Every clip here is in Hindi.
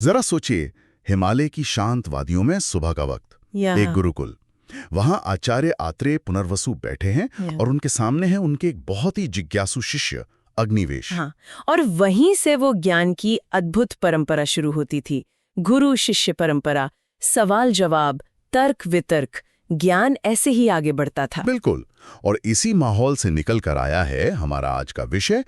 जरा सोचिए, हिमालय की शांत वादियों में सुबह का वक्त, एक गुरुकुल। वहां आचार्य आत्रेय पुनर्वसु बैठे हैं और उनके सामने है उनके एक बहुत ही जिज्ञासु शिष्य अग्निवेश। हाँ, और वहीं से वो ज्ञान की अद्भुत परंपरा शुरू होती थी। गुरु शिष्य परंपरा, सवाल जवाब, तर्क वितर्क, ज्ञान ऐसे ही आगे बढ़ता था। बिल्कुल। और इसी माहौल से निकल कर आया है हमारा आज का विषय,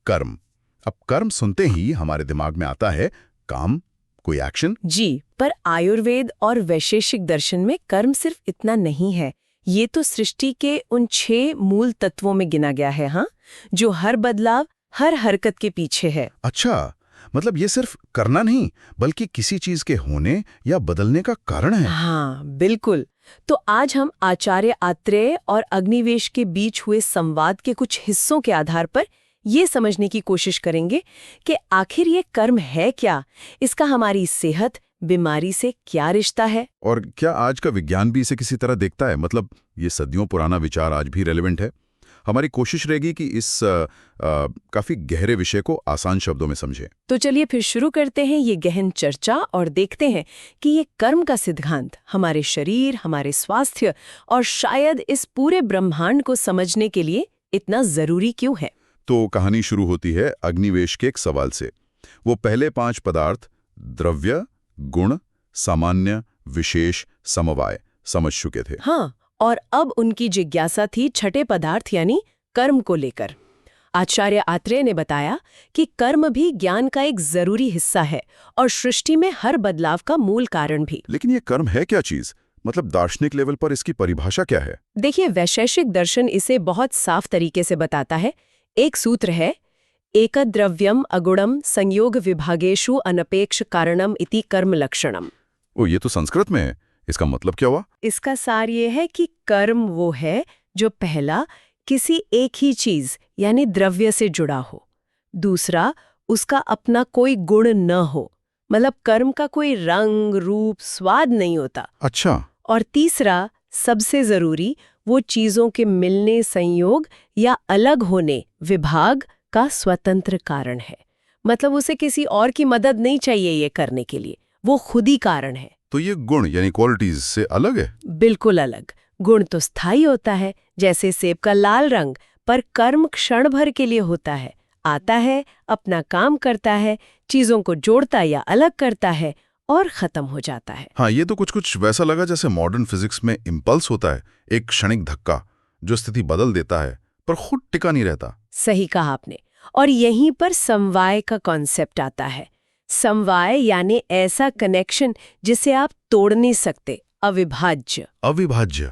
कर्म। अब कर्म सुनते ही हमारे दिमाग में आता है काम, कोई एक्शन। जी, पर आयुर्वेद और वैशेषिक दर्शन में कर्म सिर्फ इतना नहीं है। ये तो सृष्टि के उन 6 मूल तत्वों में गिना गया है, हाँ, जो हर बदलाव, हर हरकत के पीछे है। अच्छा, मतलब ये सिर्फ करना नहीं, बल्कि किसी चीज के होने या बदलने का कारण है। हाँ, बिल्कुल। तो आज हम आचार्य आत्रेय और अग्निवेश के बीच हुए संवाद के कुछ हिस्सों के आधार पर ये समझने की कोशिश करेंगे कि आखिर ये कर्म है क्या, इसका हमारी सेहत, बीमारी से क्या रिश्ता है। और क्या आज का विज्ञान भी इसे किसी तरह देखता है? मतलब ये सदियों पुराना विचार आज भी रेलेवेंट है। हमारी कोशिश रहेगी कि इस काफी गहरे विषय को आसान शब्दों में समझें। तो चलिए फिर शुरू करते हैं ये गहन चर्चा और देखते हैं कि ये कर्म का सिद्धांत हमारे शरीर, हमारे स्वास्थ्य और शायद इस पूरे ब्रह्मांड को समझने के लिए इतना जरूरी क्यों है। तो कहानी शुरू होती है अग्निवेश के एक सवाल से। वो पहले 5 पदार्थ द्रव्य, गुण, सामान्य, विशेष, समवाय समझ चुके थे। हाँ, और अब उनकी जिज्ञासा थी छठे पदार्थ यानी कर्म को लेकर। आचार्य आत्रेय ने बताया कि कर्म भी ज्ञान का एक जरूरी हिस्सा है और सृष्टि में हर बदलाव का मूल कारण भी। लेकिन ये कर्म है क्या चीज? मतलब दार्शनिक लेवल पर इसकी परिभाषा क्या है? देखिए, वैशेषिक दर्शन इसे बहुत साफ तरीके से बताता है। एक सूत्र है, एकद्रव्यम अगुणम संयोग विभागेषु अनपेक्ष कारणम इति कर्म लक्षणम। ओ, ये तो संस्कृत में है। इसका मतलब क्या हुआ? इसका सार ये है कि कर्म वो है जो पहला किसी एक ही चीज यानी द्रव्य से जुड़ा हो, दूसरा उसका अपना कोई गुण न हो, मतलब कर्म का कोई रंग, रूप, स्वाद नहीं होता। अच्छा। और तीसरा, सबसे जरूरी, वो चीजों के मिलने, संयोग या अलग होने, विभाग का स्वतंत्र कारण है। मतलब उसे किसी और की मदद नहीं चाहिए ये करने के लिए, वो खुद ही कारण है। तो ये गुण यानी क्वालिटीज से अलग है? बिल्कुल अलग। गुण तो स्थायी होता है, जैसे सेब का लाल रंग, पर कर्म क्षण भर के लिए होता है, आता है, अपना काम करता है, चीजों को जोड़ता या अलग करता है और खत्म हो जाता है। हाँ, ये तो कुछ वैसा लगा जैसे मॉडर्न फिजिक्स में इम्पल्स होता है, एक क्षणिक धक्का जो स्थिति बदल देता है पर खुद टिका नहीं रहता। सही कहा आपने। और यहीं पर समवाय का कॉन्सेप्ट आता है। समवाय यानी ऐसा कनेक्शन जिसे आप तोड़ नहीं सकते, अविभाज्य। अविभाज्य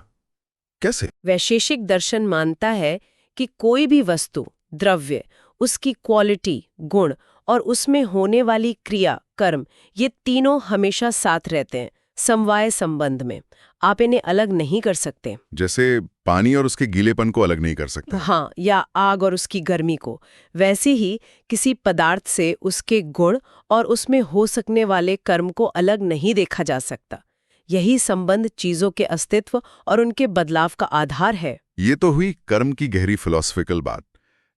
कैसे? वैशेषिक दर्शन मानता है कि कोई भी वस्तु, द्रव्य, उसकी क्वालिटी, गुण और उसमें होने वाली क्रिया, कर्म, ये तीनों हमेशा साथ रहते हैं समवाय संबंध में। आप इन्हें अलग नहीं कर सकते। जैसे पानी और उसके गीलेपन को अलग नहीं कर सकते। हाँ, या आग और उसकी गर्मी को। वैसे ही किसी पदार्थ से उसके गुण और उसमें हो सकने वाले कर्म को अलग नहीं देखा जा सकता। यही संबंध चीजों के अस्तित्व और उनके बदलाव का आधार है। ये तो हुई कर्म की गहरी फिलॉसफिकल बात,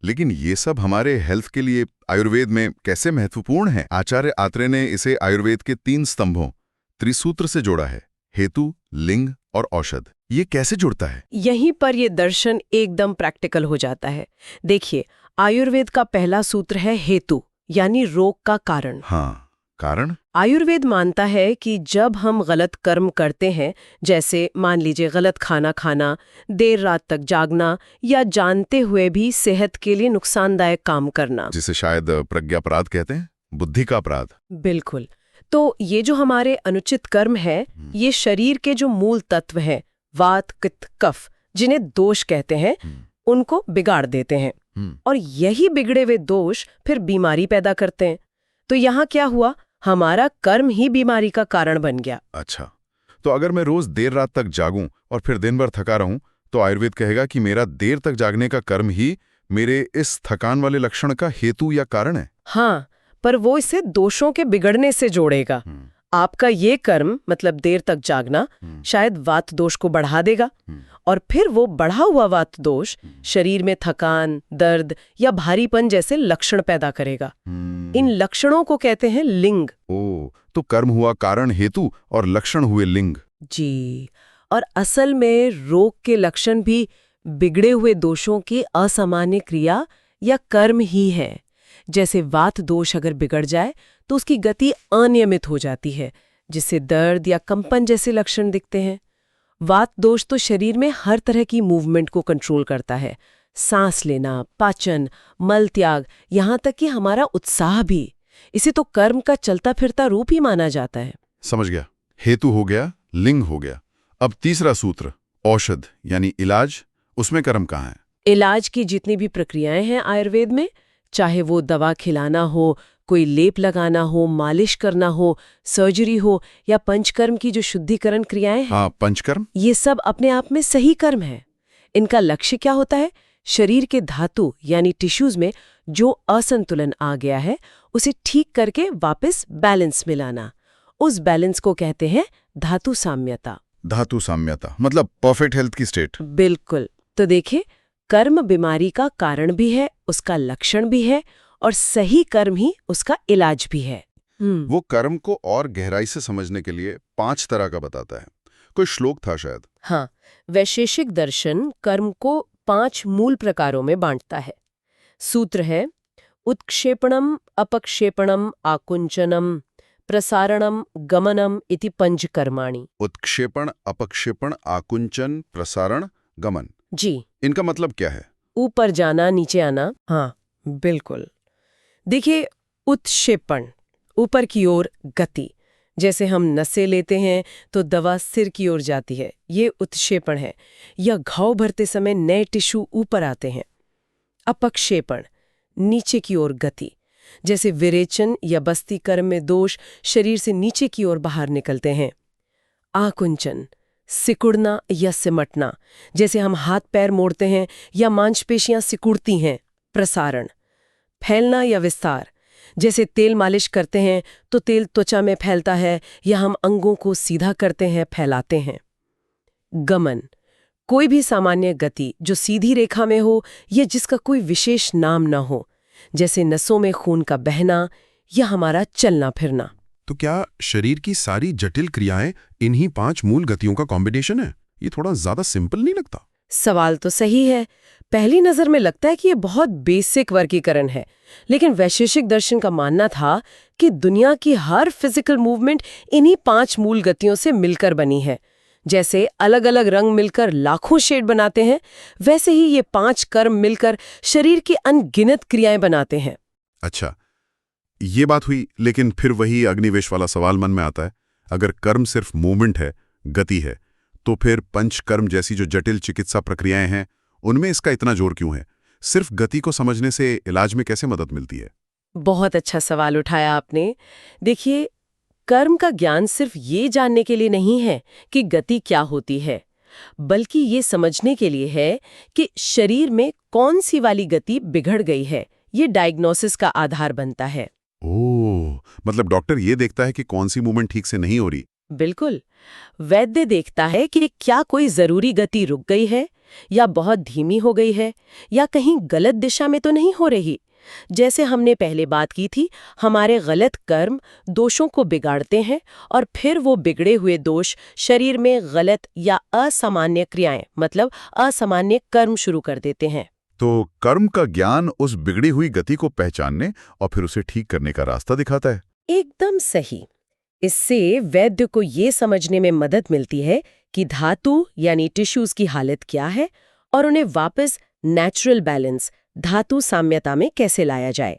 लेकिन ये सब हमारे हेल्थ के लिए आयुर्वेद में कैसे महत्वपूर्ण है? आचार्य आत्रेय ने इसे आयुर्वेद के 3 स्तंभों त्रिसूत्र से जोड़ा है, हेतु, लिंग और औषध। ये कैसे जुड़ता है? यहीं पर ये दर्शन एकदम प्रैक्टिकल हो जाता है। देखिए, आयुर्वेद का पहला सूत्र है हेतु, यानी रोग का कारण। हाँ, कारण? आयुर्वेद मानता है कि जब हम गलत कर्म करते हैं, जैसे मान लीजिए गलत खाना खाना, देर रात तक जागना या जानते हुए भी सेहत के लिए नुकसानदायक काम करना, जिसे शायद प्रज्ञापराध कहते हैं, बुद्धि का अपराध। बिल्कुल। तो ये जो हमारे अनुचित कर्म है, ये शरीर के जो मूल तत्व हैं, वात, पित्त, कफ, जिन्हें दोष कहते हैं, उनको बिगाड़ देते हैं। और यही बिगड़े हुए दोष फिर बीमारी पैदा करते हैं। तो यहाँ क्या हुआ? हमारा कर्म ही बीमारी का कारण बन गया। अच्छा, तो अगर मैं रोज देर रात तक जागूं और फिर दिन भर थका रहूं, तो आयुर्वेद कहेगा कि मेरा देर तक जागने का कर्म ही मेरे इस थकान वाले लक्षण का हेतु या कारण है। हाँ, पर वो इसे दोषों के बिगड़ने से जोड़ेगा। आपका ये कर्म मतलब देर तक जागना शायद वात दोष को बढ़ा देगा और फिर वो बढ़ा हुआ वात दोष शरीर में थकान, दर्द या भारीपन जैसे लक्षण पैदा करेगा। इन लक्षणों को कहते हैं लिंग। तो कर्म हुआ कारण हेतु और लक्षण हुए लिंग। जी, और असल में रोग के लक्षण भी बिगड़े हुए दोषों की असामान्य क्रिया या कर्म ही है। जैसे वात दोष अगर बिगड़ जाए तो उसकी गति अनियमित हो जाती है, जिससे दर्द या कंपन जैसे लक्षण दिखते हैं। वात दोष तो शरीर में हर तरह की मूवमेंट को कंट्रोल करता है, सांस लेना, पाचन, मल त्याग, यहाँ तक कि हमारा उत्साह भी। इसे तो कर्म का चलता फिरता रूप ही माना जाता है। समझ गया। हेतु हो गया, लिंग हो गया। अब तीसरा सूत्र, औषध यानी इलाज, उसमें कर्म कहाँ है? इलाज की जितनी भी प्रक्रियाएं हैं आयुर्वेद में, चाहे वो दवा खिलाना हो, कोई लेप लगाना हो, मालिश करना हो, सर्जरी हो या पंचकर्म की जो शुद्धिकरण क्रियाएं हैं, हाँ, पंचकर्म, ये सब अपने आप में सही कर्म है। इनका लक्ष्य क्या होता है? शरीर के धातु यानी टिश्यूज में जो असंतुलन आ गया है उसे ठीक करके वापस बैलेंस में लाना। उस बैलेंस को कहते हैं धातु साम्यता। धातु साम्यता मतलब परफेक्ट हेल्थ की स्टेट। बिल्कुल। तो देखिए, कर्म बीमारी का कारण भी है, उसका लक्षण भी है और सही कर्म ही उसका इलाज भी है। वो कर्म को और गहराई से समझने के लिए 5 तरह का बताता है। कोई श्लोक था शायद। हाँ, वैशेषिक दर्शन कर्म को 5 मूल प्रकारों में बांटता है। सूत्र है उत्क्षेपणम, अपक्षेपणम, आकुंचनम, प्रसारणम, गमनम इति पंचकर्माणि। उत्क्षेपण, अपक्षेपण, आकुंचन, प्रसारण, गमन। जी, इनका मतलब क्या है? ऊपर जाना, नीचे आना। हाँ, बिल्कुल। देखिए, उत्क्षेपण ऊपर की ओर गति, जैसे हम नसें लेते हैं तो दवा सिर की ओर जाती है, ये उत्क्षेपण है। या घाव भरते समय नए टिश्यू ऊपर आते हैं। अपक्षेपण नीचे की ओर गति, जैसे विरेचन या बस्ती कर्म में दोष शरीर से नीचे की ओर बाहर निकलते हैं। आकुंचन सिकुड़ना या सिमटना, जैसे हम हाथ पैर मोड़ते हैं या मांसपेशियां सिकुड़ती हैं। प्रसारण फैलना या विस्तार, जैसे तेल मालिश करते हैं तो तेल त्वचा में फैलता है या हम अंगों को सीधा करते हैं, फैलाते हैं। गमन कोई भी सामान्य गति जो सीधी रेखा में हो या जिसका कोई विशेष नाम न हो, जैसे नसों में खून का बहना या हमारा चलना फिरना। तो क्या शरीर की सारी जटिल क्रियाएं इन्हीं 5 मूल गतियों का कॉम्बिनेशन है? ये थोड़ा ज्यादा सिंपल नहीं लगता? सवाल तो सही है। पहली नजर में लगता है कि ये बहुत बेसिक वर्गीकरण है, लेकिन वैशेषिक दर्शन का मानना था कि दुनिया की हर फिजिकल मूवमेंट इन्हीं 5 मूल गतियों से मिलकर बनी है। जैसे अलग अलग रंग मिलकर लाखों शेड बनाते हैं, वैसे ही ये 5 कर्म मिलकर शरीर की अनगिनत क्रियाएं बनाते हैं। अच्छा, ये बात हुई, लेकिन फिर वही अग्निवेश वाला सवाल मन में आता है। अगर कर्म सिर्फ मूवमेंट है, गति है, तो फिर पंचकर्म जैसी जो जटिल चिकित्सा प्रक्रियाएं हैं, उनमें इसका इतना जोर क्यों है? सिर्फ गति को समझने से इलाज में कैसे मदद मिलती है? बहुत अच्छा सवाल उठाया आपने। देखिए, कर्म का ज्ञान सिर्फ ये जानने के लिए नहीं है कि गति क्या होती है, बल्कि ये समझने के लिए है कि शरीर में कौन सी वाली गति बिगड़ गई है। ये डायग्नोसिस का आधार बनता है। ओह, मतलब डॉक्टर ये देखता है कि कौन सी मूवमेंट ठीक से नहीं हो रही। बिल्कुल। वैद्य देखता है कि क्या कोई जरूरी गति रुक गई है या बहुत धीमी हो गई है या कहीं गलत दिशा में तो नहीं हो रही। जैसे हमने पहले बात की थी, हमारे गलत कर्म दोषों को बिगाड़ते हैं और फिर वो बिगड़े हुए दोष शरीर में गलत या असामान्य क्रियाएं मतलब असामान्य कर्म शुरू कर देते हैं। तो कर्म का ज्ञान उस बिगड़ी हुई गति को पहचानने और फिर उसे ठीक करने का रास्ता दिखाता है। एकदम सही। इससे वैद्य को ये समझने में मदद मिलती है कि धातु यानी टिश्यूज की हालत क्या है और उन्हें वापस नेचुरल बैलेंस धातु साम्यता में कैसे लाया जाए।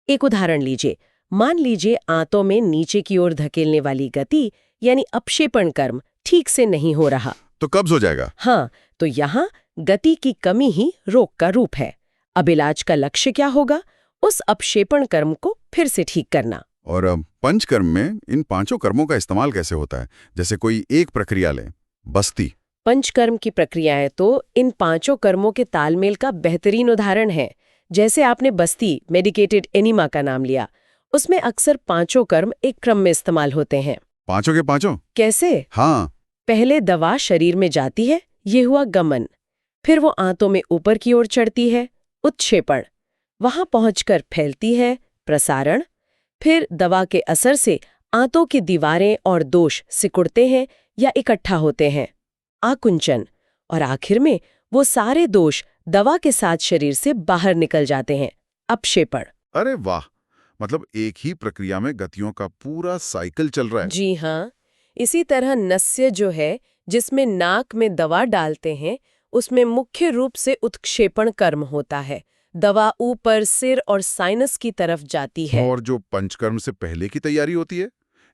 एक उदाहरण लीजिए। मान लीजिए आंतों में नीचे की ओर धकेलने वाली गति यानी अपक्षेपण कर्म ठीक से नहीं हो रहा, तो कब्ज हो जाएगा। हाँ, तो यहाँ गति की कमी ही रोग का रूप है। अब इलाज का लक्ष्य क्या होगा? उस अपक्षेपण कर्म को फिर से ठीक करना। और पंचकर्म में इन 5 कर्मों का इस्तेमाल कैसे होता है? जैसे कोई एक प्रक्रिया लें, बस्ती। पंचकर्म की प्रक्रियाएं तो इन 5 कर्मों के तालमेल का बेहतरीन उदाहरण है। जैसे आपने बस्ती मेडिकेटेड एनिमा का नाम लिया, उसमें अक्सर 5 कर्म एक क्रम में इस्तेमाल होते हैं। पांचों के पांचों? कैसे? हाँ। पहले दवा शरीर में जाती है, ये हुआ गमन। फिर वो आंतों में ऊपर की ओर चढ़ती है, उत्क्षेपण। वहां पहुंचकर फैलती है, प्रसारण। फिर दवा के असर से आंतों की दीवारें और दोष सिकुड़ते हैं या इकट्ठा होते हैं, आकुंचन। और आखिर में वो सारे दोष दवा के साथ शरीर से बाहर निकल जाते हैं, अपक्षेपण। अरे वाह, मतलब एक ही प्रक्रिया में गतियों का पूरा साइकिल चल रहा है। जी हाँ। इसी तरह नस्य जो है, जिसमें नाक में दवा डालते हैं, उसमें मुख्य रूप से उत्क्षेपण कर्म होता है। दवा ऊपर सिर और साइनस की तरफ जाती है। और जो पंचकर्म से पहले की तैयारी होती है,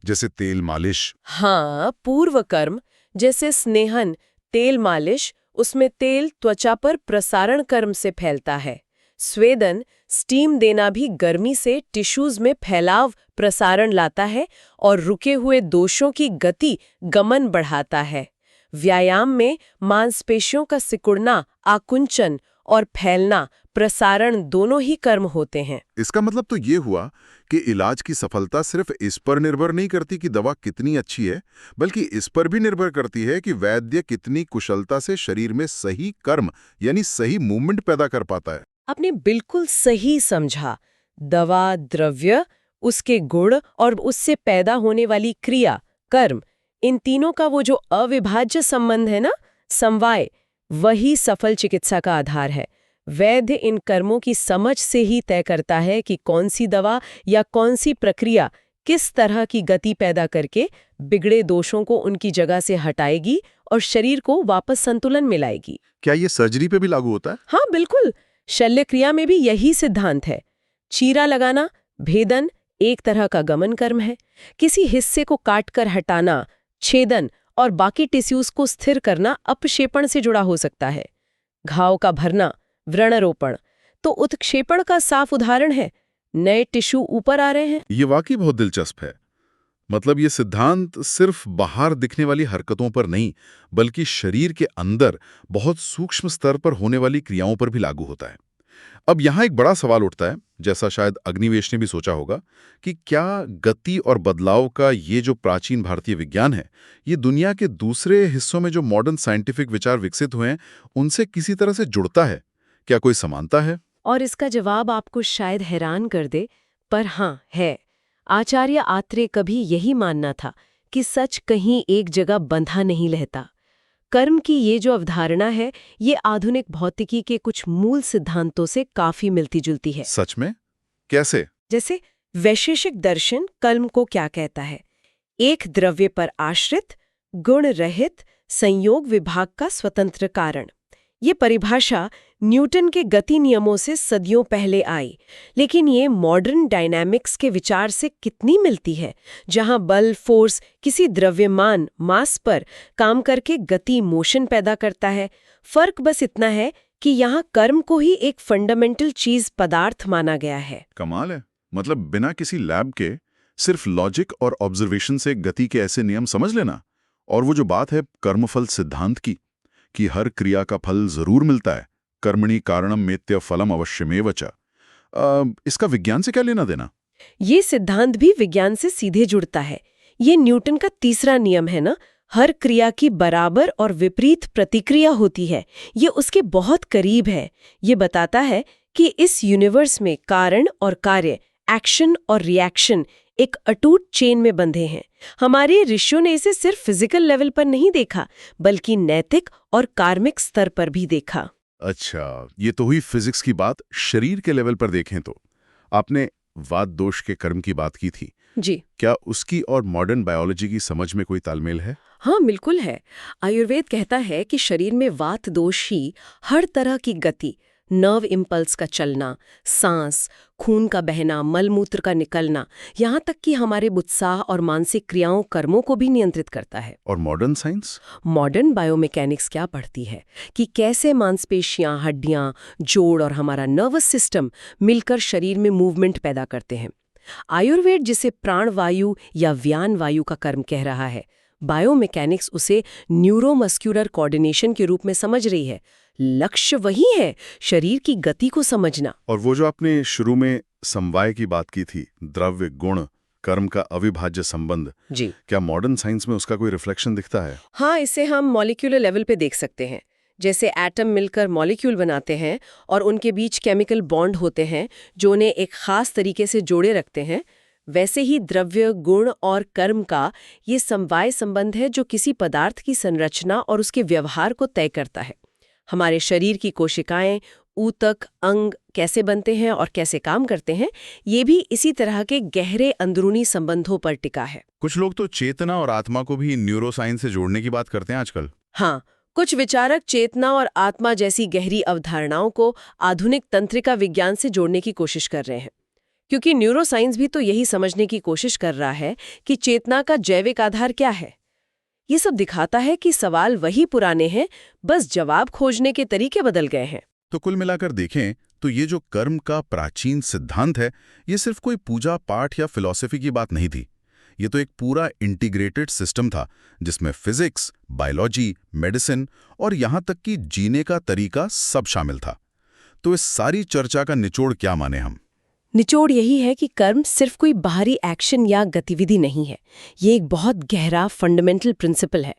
जैसे तेल मालिश? हाँ, पूर्व कर्म जैसे स्नेहन, तेल मालिश, उसमें तेल त्वचा पर प्रसारण कर्म से फैलता है। स्वेदन, स्टीम देना भी गर्मी से टिश्यूज में फैलाव प्रसारण लाता है और रुके हुए दोषों की गति गमन बढ़ाता है। व्यायाम में मांसपेशियों का सिकुड़ना, आकुंचन और फैलना, प्रसारण दोनों ही कर्म होते हैं। इसका मतलब तो ये हुआ कि इलाज की सफलता सिर्फ इस पर निर्भर नहीं करती कि दवा कितनी अच्छी है, बल्कि इस पर भी निर्भर करती है कि वैद्य कितनी कुशलता से शरीर में सही कर्म यानी सही मूवमेंट पैदा कर पाता है। आपने बिल्कुल सही समझा। दवा, द्रव्य, उसके गुण और उससे पैदा होने वाली क्रिया, कर्म, इन तीनों का वो जो अविभाज्य संबंध है ना, समवाय, वही सफल चिकित्सा का आधार है। वैद्य इन कर्मों की समझ से ही तय करता है कि कौन सी दवा या कौन सी प्रक्रिया किस तरह की गति पैदा करके बिगड़े दोषों को उनकी जगह से हटाएगी और शरीर को वापस संतुलन में लाएगी। क्या ये सर्जरी पे भी लागू होता है? हाँ बिल्कुल, शल्य क्रिया में भी यही सिद्धांत है। चीरा लगाना, भेदन, एक तरह का गमन कर्म है। किसी हिस्से को काटकर हटाना, छेदन, और बाकी टिश्यूज को स्थिर करना अपक्षेपण से जुड़ा हो सकता है। घाव का भरना, व्रणरोपण, तो उत्क्षेपण का साफ उदाहरण है। नए टिश्यू ऊपर आ रहे हैं। ये वाकई बहुत दिलचस्प है। मतलब ये सिद्धांत सिर्फ बाहर दिखने वाली हरकतों पर नहीं, बल्कि शरीर के अंदर बहुत सूक्ष्म स्तर पर होने वाली क्रियाओं पर भी लागू होता है। अब यहाँ एक बड़ा सवाल उठता है, जैसा शायद अग्निवेश ने भी सोचा होगा, कि क्या गति और बदलाव का ये जो प्राचीन भारतीय विज्ञान है, ये दुनिया के दूसरे हिस्सों में जो मॉडर्न साइंटिफिक विचार विकसित हुए हैं, उनसे किसी तरह से जुड़ता है? क्या कोई समानता है? और इसका जवाब आपको शायद हैरान कर दे, पर हाँ है। आचार्य आत्रेय कभी यही मानना था कि सच कहीं एक जगह बंधा नहीं रहता। कर्म की ये जो अवधारणा है, ये आधुनिक भौतिकी के कुछ मूल सिद्धांतों से काफी मिलती-जुलती है। सच में? कैसे? जैसे वैशेषिक दर्शन कर्म को क्या कहता है? एक द्रव्य पर आश्रित, गुण रहित, संयोग विभाग का स्वतंत्र कारण। ये परिभाषा न्यूटन के गति नियमों से सदियों पहले आई, लेकिन ये मॉडर्न डायनामिक्स के विचार से कितनी मिलती है, जहां बल, फोर्स किसी द्रव्यमान, मास पर काम करके गति, मोशन पैदा करता है। फर्क बस इतना है कि यहाँ कर्म को ही एक फंडामेंटल चीज, पदार्थ माना गया है। कमाल है। मतलब बिना किसी लैब के सिर्फ लॉजिक और ऑब्जर्वेशन से गति के ऐसे नियम समझ लेना। और वो जो बात है कर्मफल सिद्धांत की, कि हर क्रिया का फल जरूर मिलता है, कर्मणि कारणम मेत्य फलम अवश्यमेव च, इसका विज्ञान से क्या लेना देना? ये सिद्धांत भी विज्ञान से सीधे जुड़ता है। ये न्यूटन का तीसरा नियम है ना, हर क्रिया की बराबर और विपरीत प्रतिक्रिया होती है। ये उसके बहुत करीब है। ये बताता है कि इस यूनिवर्स में कारण और कार्य, एक्शन और रिएक्शन एक अटूट चेन में बंधे हैं। हमारे ऋषियों ने इसे सिर्फ फिजिकल लेवल पर नहीं देखा, बल्कि नैतिक और कार्मिक स्तर पर भी देखा। अच्छा, ये तो हुई फिजिक्स की बात। शरीर के लेवल पर देखें तो आपने वात दोष के कर्म की बात की थी जी। क्या उसकी और मॉडर्न बायोलॉजी की समझ में कोई तालमेल है? हाँ बिल्कुल है। आयुर्वेद कहता है कि शरीर में वात दोष ही हर तरह की गति, नर्व इम्पल्स का चलना, सांस, खून का बहना, मलमूत्र का निकलना, यहाँ तक कि हमारे उत्साह और मानसिक क्रियाओं, कर्मों को भी नियंत्रित करता है। और मॉडर्न साइंस? मॉडर्न बायोमैकेनिक्स क्या पढ़ती है कि कैसे मांसपेशियां, हड्डियां, जोड़ और हमारा नर्वस सिस्टम मिलकर शरीर में मूवमेंट पैदा करते हैं। आयुर्वेद जिसे प्राणवायु या व्यान वायु का कर्म कह रहा है, बायोमैकेनिक्स उसे न्यूरोमस्कुलर कोऑर्डिनेशन के रूप में समझ रही है। लक्ष्य वही है, शरीर की गति को समझना। और वो जो आपने शुरू में समवाय की बात की थी, द्रव्य, गुण, कर्म का अविभाज्य संबंध, जी क्या मॉडर्न साइंस में उसका कोई रिफ्लेक्शन दिखता है? हाँ, इसे हम मॉलिक्यूलर लेवल पे देख सकते हैं। जैसे एटम मिलकर मॉलिक्यूल बनाते हैं और उनके बीच केमिकल बॉन्ड होते हैं जो उन्हें एक खास तरीके से जोड़े रखते हैं, वैसे ही द्रव्य, गुण और कर्म का ये समवाय संबंध है जो किसी पदार्थ की संरचना और उसके व्यवहार को तय करता है। हमारे शरीर की कोशिकाएं, ऊतक, अंग कैसे बनते हैं और कैसे काम करते हैं, ये भी इसी तरह के गहरे अंदरूनी संबंधों पर टिका है। कुछ लोग तो चेतना और आत्मा को भी न्यूरोसाइंस से जोड़ने की बात करते हैं आजकल। हाँ, कुछ विचारक चेतना और आत्मा जैसी गहरी अवधारणाओं को आधुनिक तंत्रिका विज्ञान से जोड़ने की कोशिश कर रहे हैं, क्योंकि न्यूरोसाइंस भी तो यही समझने की कोशिश कर रहा है कि चेतना का जैविक आधार क्या है। ये सब दिखाता है कि सवाल वही पुराने हैं, बस जवाब खोजने के तरीके बदल गए हैं। तो कुल मिलाकर देखें तो ये जो कर्म का प्राचीन सिद्धांत है, ये सिर्फ कोई पूजा पाठ या फिलॉसफी की बात नहीं थी। ये तो एक पूरा इंटीग्रेटेड सिस्टम था जिसमें फिजिक्स, बायोलॉजी, मेडिसिन और यहाँ तक कि जीने का तरीका सब शामिल था। तो इस सारी चर्चा का निचोड़ क्या माने हम? निचोड़ यही है कि कर्म सिर्फ कोई बाहरी एक्शन या गतिविधि नहीं है। ये एक बहुत गहरा फंडामेंटल प्रिंसिपल है।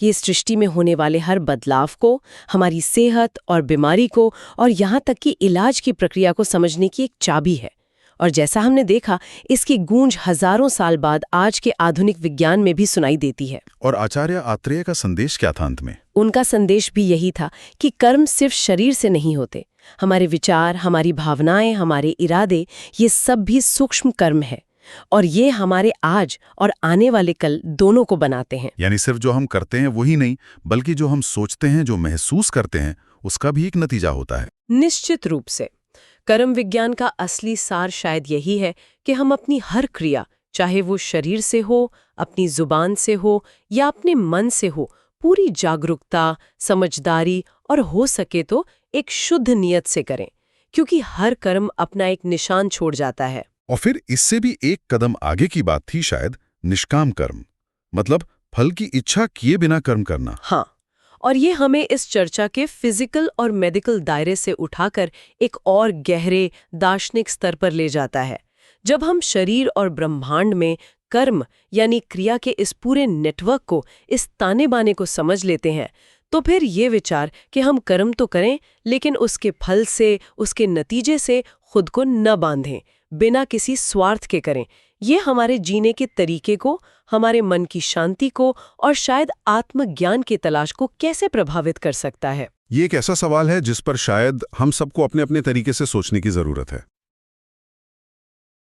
ये सृष्टि में होने वाले हर बदलाव को, हमारी सेहत और बीमारी को और यहाँ तक कि इलाज की प्रक्रिया को समझने की एक चाबी है। और जैसा हमने देखा, इसकी गूंज हजारों साल बाद आज के आधुनिक विज्ञान में भी सुनाई देती है। और आचार्य आत्रेय का संदेश क्या था अंत में? उनका संदेश भी यही था कि कर्म सिर्फ शरीर से नहीं होते। हमारे विचार, हमारी भावनाएं, हमारे इरादे, ये सब भी सूक्ष्म कर्म है और ये हमारे आज और आने वाले कल दोनों को बनाते हैं। यानी सिर्फ जो हम करते हैं वही नहीं, बल्कि जो हम सोचते हैं, जो महसूस करते हैं, उसका भी एक नतीजा होता है। निश्चित रूप से कर्म विज्ञान का असली सार शायद यही है कि हम अपनी हर क्रिया, चाहे वो शरीर से हो, अपनी जुबान से हो या अपने मन से हो, पूरी जागरूकता, समझदारी और हो सके तो एक शुद्ध नियत से करें, क्योंकि हर कर्म अपना एक निशान छोड़ जाता है। और फिर इससे भी एक कदम आगे की बात थी शायद, निष्काम कर्म, मतलब फल की इच्छा किए बिना कर्म करना। हाँ, और ये हमें इस चर्चा के फिजिकल और मेडिकल दायरे से उठाकर एक और गहरे दार्शनिक स्तर पर ले जाता है। जब हम शरीर और ब्रह्मांड में कर्म यानी क्रिया के इस पूरे नेटवर्क को, इस ताने बाने को समझ लेते हैं, तो फिर ये विचार कि हम कर्म तो करें लेकिन उसके फल से, उसके नतीजे से खुद को न बांधें, बिना किसी स्वार्थ के करें, ये हमारे जीने के तरीके को, हमारे मन की शांति को और शायद आत्मज्ञान की तलाश को कैसे प्रभावित कर सकता है। ये एक ऐसा सवाल है जिस पर शायद हम सबको अपने अपने तरीके से सोचने की जरूरत है।